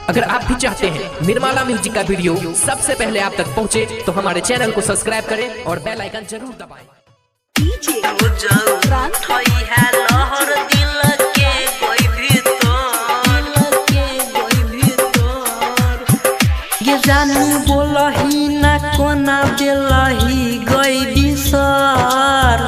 अगर आप भी चाहते हैं निर्मला म्यूजिक का वीडियो सबसे पहले आप तक पहुंचे, तो हमारे चैनल को सब्सक्राइब करें और बेल आइकन जरूर दबाएं। जानू बोलही ना कोना दिलही गई बिसर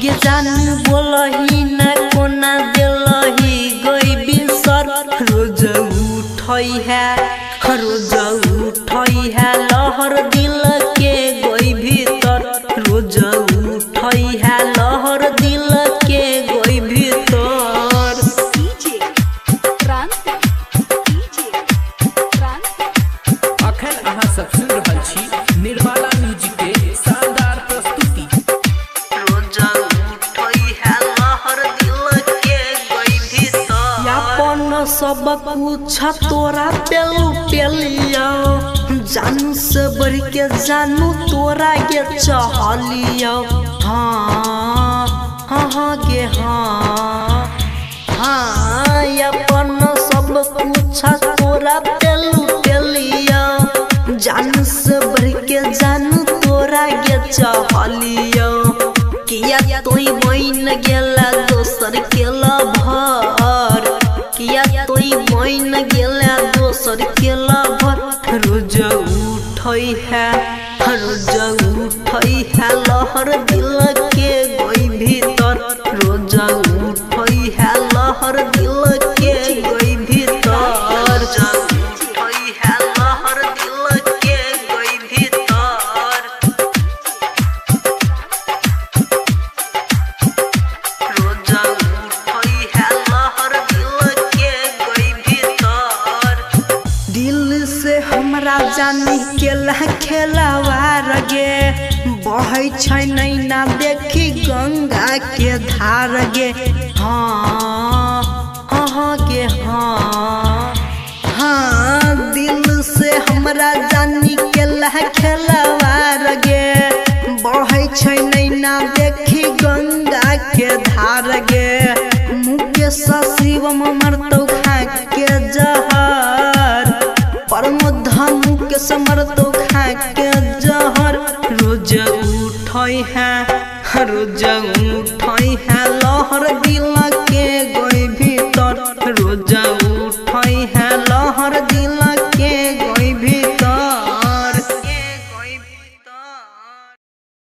ये जानू बोलही ना कोना दिलही गई बिसर रोज उठई है लहर दिल के गई भीतर रोज उठई है लहर दिल के गई भीतर। अखन अहाँ सब सुन रहल छी निर्मला म्यूजिक के शानदार प्रस्तुति। रोज उठई है लहर दिल के गई भीतर यापन सब कुछ तोरा पेलिया जानू से बढ़ के जानू तोरा के चहलिया हाँ गे हाँ यापन सब कुछ तोरा पेलिया जानू से बढ़ के जानू तोरा के चहलिया किया तोई बन गेला दोसर के लभर किया तोई बन गेला दोसर के लभर रोज उठई है लहर दिल के गई भीतर रोज उठई है लहर दिल के गई भीतर उठई है लहर दिल के गई भीतर रोज उठई है लहर दिल के गई भीतर दिल से हमरा जानी केला खेलावार गे बहै छै नैना देखी गंगा के धार गे हाँ गे हाँ दिल से हमरा जानी केला खेलावार गे बहै छै नैना देखी गंगा के धार गे मुकेश शिवम मरतौ खा के जहर परमोधा मुकेश मरतौ खा के जहर रोज उठई है लहर दिल के गई भीतर रोज